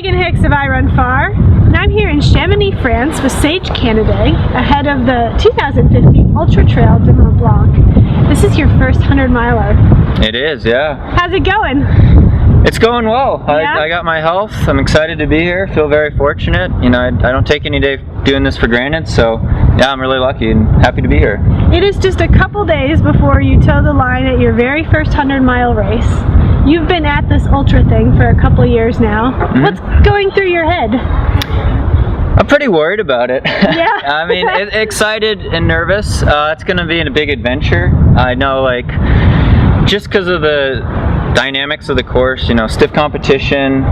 Megan Hicks of I Run Far, and I'm here in Chamonix, France with Sage Canaday ahead of the 2015 Ultra-Trail du Mont-Blanc. This is your first 100-miler. It is, yeah. How's it going? It's going well. Yeah? I got my health. I'm excited to be here. Feel very fortunate. You know, I don't take any day doing this for granted, so yeah, I'm really lucky and happy to be here. It is just a couple days before you toe the line at your very first 100-mile race. You've been at this ultra thing for a couple years now. Mm-hmm. What's going through your head? I'm pretty worried about it. Yeah. I mean, excited and nervous. It's going to be a big adventure. I know, like, just because of the dynamics of the course, you know, stiff competition,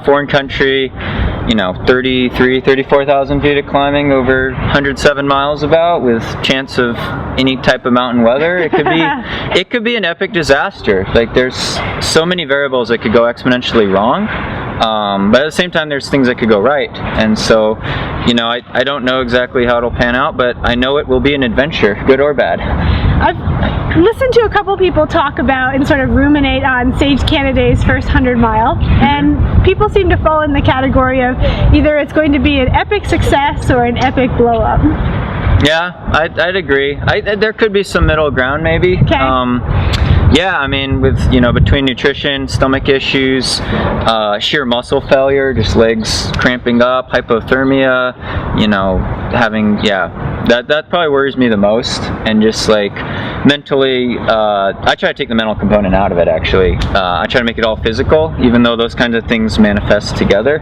foreign country, you know, 34,000 feet of climbing over 107 miles about, with chance of any type of mountain weather. It could be an epic disaster. Like, there's so many variables that could go exponentially wrong. But at the same time, there's things that could go right. And so, you know, I don't know exactly how it'll pan out, but I know it will be an adventure, good or bad. I've listened to a couple people talk about and sort of ruminate on Sage Canaday's first 100-mile, and people seem to fall in the category of either it's going to be an epic success or an epic blow-up. Yeah, I'd agree. There could be some middle ground, maybe. Okay. Yeah, I mean, with, you know, between nutrition, stomach issues, sheer muscle failure, just legs cramping up, hypothermia, you know, having, yeah, that probably worries me the most. And just like mentally, I try to take the mental component out of it, actually. I try to make it all physical, even though those kinds of things manifest together.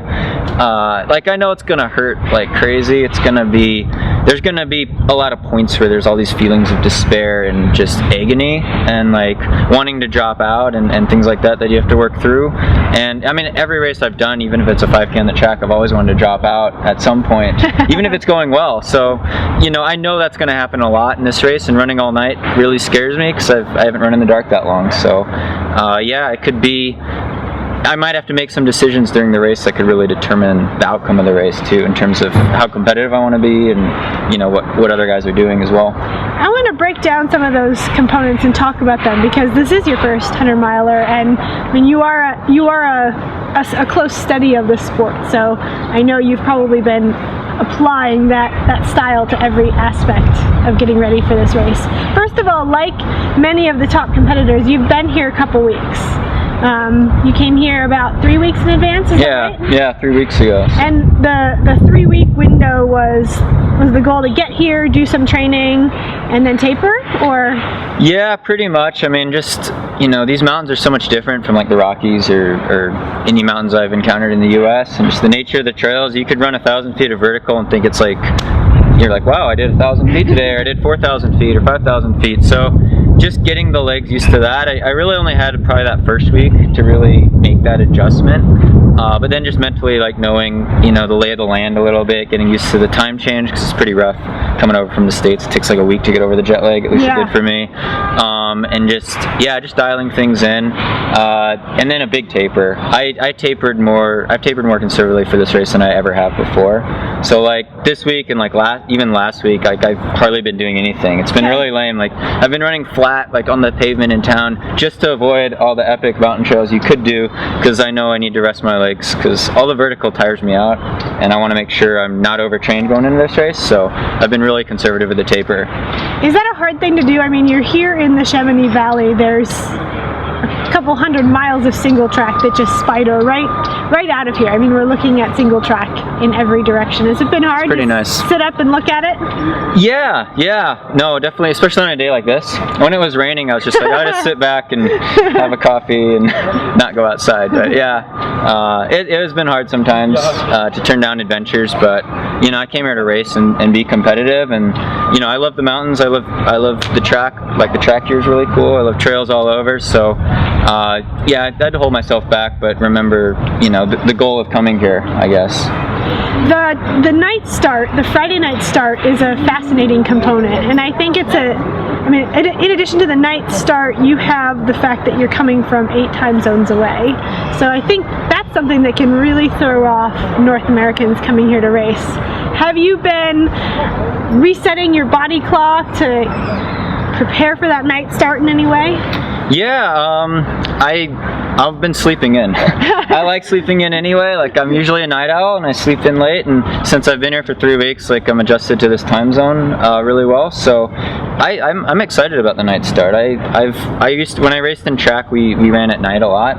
Like, I know it's gonna hurt like crazy. There's gonna be a lot of points where there's all these feelings of despair and just agony and like wanting to drop out and things like that you have to work through. And I mean, every race I've done, even if it's a 5K on the track, I've always wanted to drop out at some point, even if it's going well. So, you know, I know that's going to happen a lot in this race, and running all night really scares me because I haven't run in the dark that long. So yeah, it could be, I might have to make some decisions during the race that could really determine the outcome of the race too, in terms of how competitive I want to be and, you know, what other guys are doing as well. I want to break down some of those components and talk about them, because this is your first 100-miler, and I mean, you are a close study of the sport, so I know you've probably been applying that style to every aspect of getting ready for this race. First of all, like many of the top competitors, you've been here a couple weeks. You came here about 3 weeks in advance, is that right? Yeah, 3 weeks ago. And the 3-week window was the goal to get here, do some training, and then taper, or? Yeah, pretty much. I mean, just, you know, these mountains are so much different from like the Rockies or any mountains I've encountered in the US, and just the nature of the trails. You could run 1,000 feet of vertical and think it's like, you're like, wow, I did 1,000 feet today, or I did 4,000 feet or 5,000 feet. So just getting the legs used to that. I really only had probably that first week to really make that adjustment. But then just mentally, like, knowing, you know, the lay of the land a little bit, getting used to the time change, because it's pretty rough coming over from the States. It takes like a week to get over the jet lag, at least it did for me. And just dialing things in. And then a big taper. I've tapered more conservatively for this race than I ever have before. So like this week and like even last week, like, I've hardly been doing anything. It's been really lame. Like, I've been running flat, like on the pavement in town, just to avoid all the epic mountain trails you could do, because I know I need to rest my legs, because all the vertical tires me out, and I want to make sure I'm not overtrained going into this race. So I've been really conservative with the taper. Is that a hard thing to do? I mean, you're here in the Chamonix Valley. There's a couple 100 miles of single track that just spider right out of here. I mean, we're looking at single track in every direction. Has it been hard to sit up and look at it? Yeah. No, definitely, especially on a day like this. When it was raining, I was just like, I just sit back and have a coffee and not go outside. But yeah, it has been hard sometimes to turn down adventures, but, you know, I came here to race and be competitive, and, you know, I love the mountains. I love the track. Like, the track here is really cool. I love trails all over. So yeah, I had to hold myself back, but remember, you know, the goal of coming here, I guess. The night start, the Friday night start, is a fascinating component, and I think it's I mean, in addition to the night start, you have the fact that you're coming from 8 time zones away. So I think that's something that can really throw off North Americans coming here to race. Have you been resetting your body clock to prepare for that night start in any way? Yeah, I've been sleeping in. I like sleeping in anyway. Like, I'm usually a night owl and I sleep in late, and since I've been here for 3 weeks, like, I'm adjusted to this time zone really well. So I'm excited about the night start. I used to, when I raced in track, we ran at night a lot,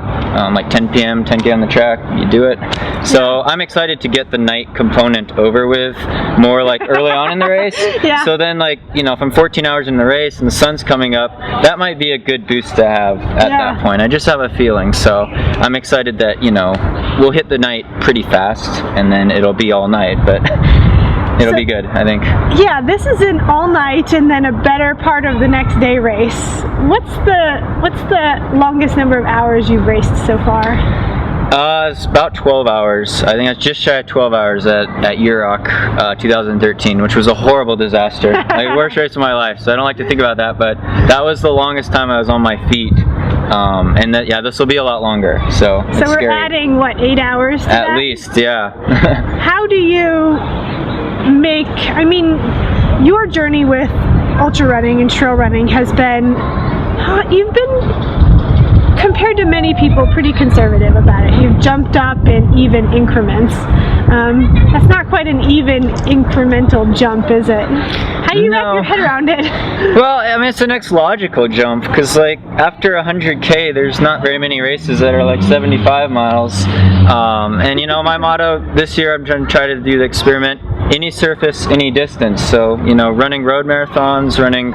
like 10 p.m., 10K on the track, you do it. So I'm excited to get the night component over with more like early on in the race. Yeah. So then, like, you know, if I'm 14 hours in the race and the sun's coming up, that might be a good boost to have at that point. I just have a feeling. So I'm excited that, you know, we'll hit the night pretty fast and then it'll be all night, but it'll be good, I think. Yeah, this is an all night and then a better part of the next day race. What's the longest number of hours you've raced so far? It's about 12 hours. I think it's just shy of 12 hours at Euroc 2013, which was a horrible disaster. Like, worst race of my life, so I don't like to think about that, but that was the longest time I was on my feet. And that, yeah, this will be a lot longer, so it's we're scary. Adding, what, 8 hours to At that? least, yeah. How do you make, I mean, your journey with ultra running and trail running has been, you've been, compared to many people, pretty conservative about it. You've jumped up in even increments. That's not quite an even incremental jump, is it? How do you wrap your head around it? Well, I mean, it's the next logical jump, because like after 100K, there's not very many races that are like 75 miles. And you know, my motto this year, I'm trying to try to do the experiment, any surface, any distance. So, you know, running road marathons, running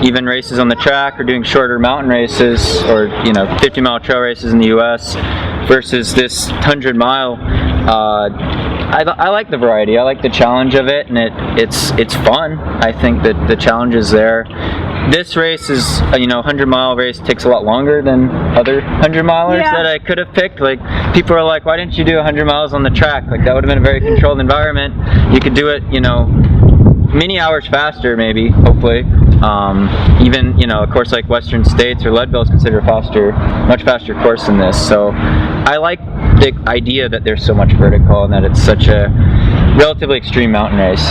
even races on the track, or doing shorter mountain races, or, you know, 50-mile trail races in the US versus this 100-mile. I like the variety. I like the challenge of it, and it's fun. I think that the challenge is there. This race is, you know, 100-mile race takes a lot longer than other 100-milers that I could have picked. Like, people are like, why didn't you do 100 miles on the track? Like, that would have been a very controlled environment. You could do it, you know, many hours faster, maybe, hopefully. Even, you know, a course like Western States or Leadville is considered a much faster course than this. So I like the idea that there's so much vertical and that it's such a relatively extreme mountain race.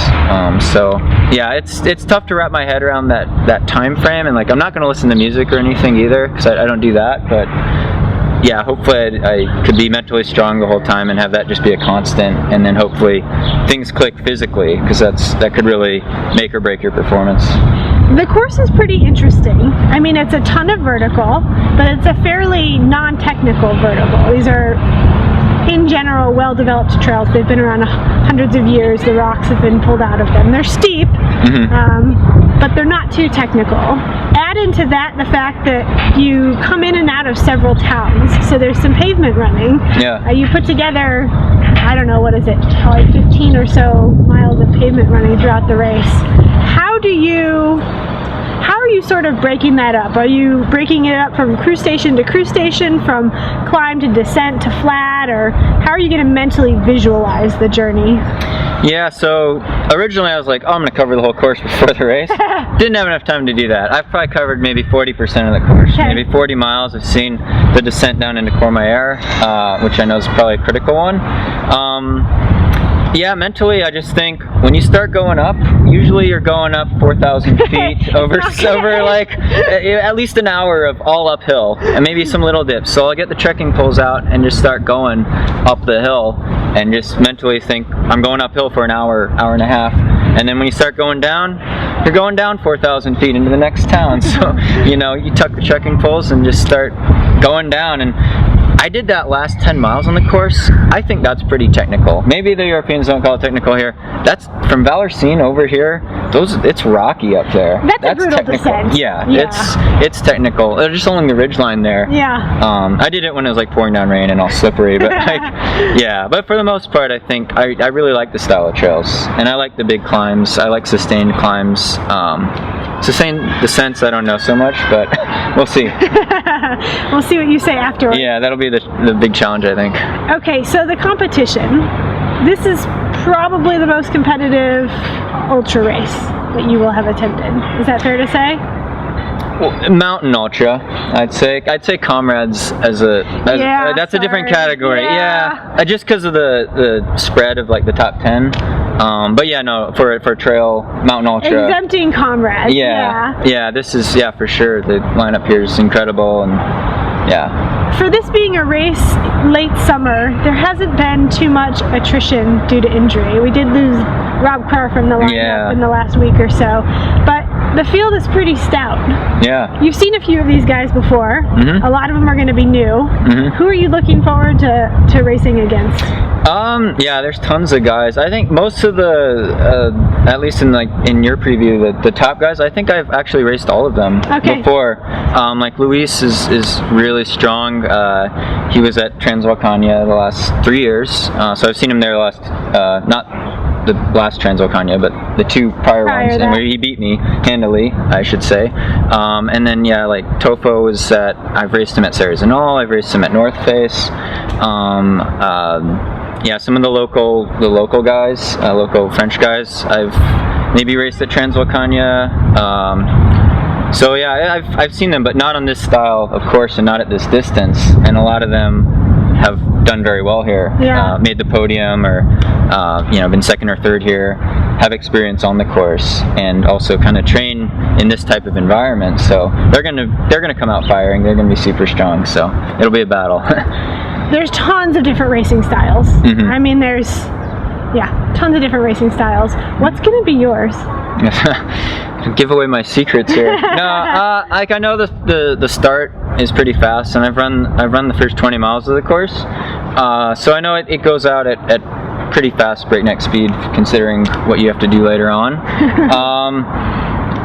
So yeah, it's tough to wrap my head around that time frame, and like, I'm not going to listen to music or anything either, because I don't do that. But yeah, hopefully I could be mentally strong the whole time and have that just be a constant, and then hopefully things click physically, because that could really make or break your performance. The course is pretty interesting. I mean, it's a ton of vertical, but it's a fairly non-technical vertical. These are, in general, well-developed trails. They've been around hundreds of years. The rocks have been pulled out of them. They're steep, but they're not too technical. Add into that the fact that you come in and out of several towns, so there's some pavement running. Yeah. You put together, I don't know, what is it, probably 15 or so miles of pavement running throughout the race. How are you sort of breaking that up? Are you breaking it up from cruise station to cruise station, from climb to descent to flat, or how are you going to mentally visualize the journey? Yeah, so originally I was like, oh, I'm going to cover the whole course before the race. Didn't have enough time to do that. I've probably covered maybe 40% of the course, maybe 40 miles. I've seen the descent down into Courmayeur, which I know is probably a critical one. Yeah, mentally, I just think when you start going up, usually you're going up 4,000 feet over like at least an hour of all uphill, and maybe some little dips. So I'll get the trekking poles out and just start going up the hill, and just mentally think I'm going uphill for an hour, hour and a half. And then when you start going down, you're going down 4,000 feet into the next town. So, you know, you tuck the trekking poles and just start going down. And I did that last 10 miles on the course. I think that's pretty technical. Maybe the Europeans don't call it technical here. That's from Valenciennes over here. It's rocky up there. That's a brutal technical. Descent. Yeah, it's technical. They're just along the ridgeline there. Yeah. I did it when it was like pouring down rain and all slippery, but like, yeah. But for the most part, I think I really like the style of trails, and I like the big climbs. I like sustained climbs. Sustained descents, I don't know so much, but we'll see. We'll see what you say afterwards. Yeah, that'll be the big challenge, I think. Okay, so the competition. This is probably the most competitive ultra race that you will have attended. Is that fair to say? Well, mountain ultra, I'd say Comrades that's a different category. Yeah, just because of the spread of like the top 10. But yeah, no, for trail mountain ultra. Exempting Comrades. Yeah, this is for sure. The lineup here is incredible, and yeah. for this being a race late summer, there hasn't been too much attrition due to injury. We did lose Rob Carr from the lineup in the last week or so, but the field is pretty stout. Yeah. You've seen a few of these guys before. A lot of them are going to be new. Who are you looking forward to racing against? Yeah, there's tons of guys. I think most of the, at least in your preview, the top guys, I think I've actually raced all of them before. Like Luis is really strong. He was at Transvolcania the last 3 years, so I've seen him there the last, not the last Transvolcania, but the 2 prior ones, and where he beat me handily, I should say. And then like Tofo was I've raced him at Sarrazanol, I've raced him at North Face. Yeah, some of the local guys, local French guys, I've maybe raced at Transvolcania. So yeah, I've seen them, but not on this style, of course, and not at this distance. And a lot of them have done very well here. Made the podium, or been second or third here. Have experience on the course, and also kind of train in this type of environment. So they're gonna come out firing. They're gonna be super strong. So it'll be a battle. There's tons of different racing styles. I mean, there's tons of different racing styles. What's gonna be yours? Give away my secrets here. No, like I know the start is pretty fast, and I've run the first 20 miles of the course, so I know it goes out at pretty fast breakneck speed, considering what you have to do later on.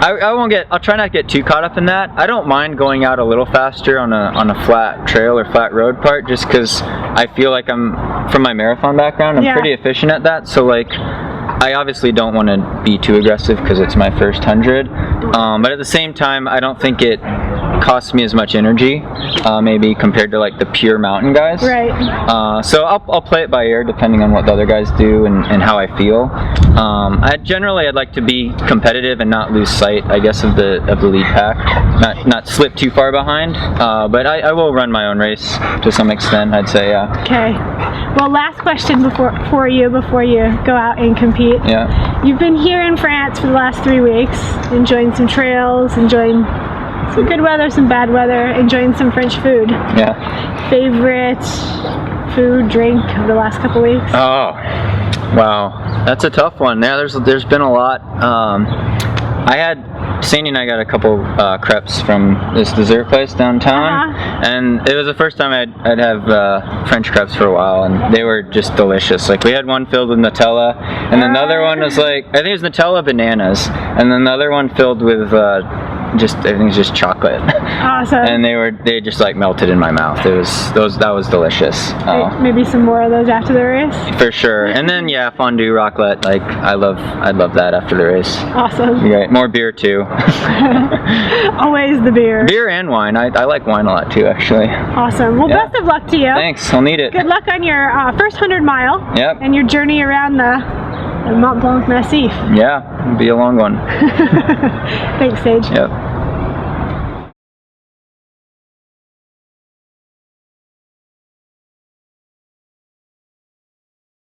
I'll try not to get too caught up in that. I don't mind going out a little faster on a flat trail or flat road part, just because I feel like from my marathon background, I'm pretty efficient at that. So like, I obviously don't want to be too aggressive because it's my first 100, but at the same time, I don't think it costs me as much energy, maybe compared to like the pure mountain guys. So I'll play it by ear depending on what the other guys do and how I feel. I'd like to be competitive and not lose sight, I guess, of the lead pack, not slip too far behind. But I will run my own race to some extent, I'd say. Okay. Well, last question before you go out and compete. You've been here in France for the last 3 weeks, enjoying some trails, enjoying some good weather, some bad weather, enjoying some French food. Favorite food, drink of the last couple weeks? Oh, wow, that's a tough one. Yeah, there's been a lot. Sandy and I got a couple crepes from this dessert place downtown, and it was the first time I'd have French crepes for a while, and they were just delicious. Like, we had one filled with Nutella, and then the other one was like, I think it was Nutella bananas, and then the other one filled with everything's just chocolate. Awesome. And they just like melted in my mouth. That was delicious. Maybe some more of those after the race? For sure. And then fondue, raclette, like I'd love that after the race. Awesome. More beer too. Always the beer. Beer and wine. I like wine a lot too, actually. Awesome. Well, best of luck to you. Thanks. I'll need it. Good luck on your first 100 mile. And your journey around the Mont-Blanc Massif. Yeah, it'll be a long one. Thanks, Sage.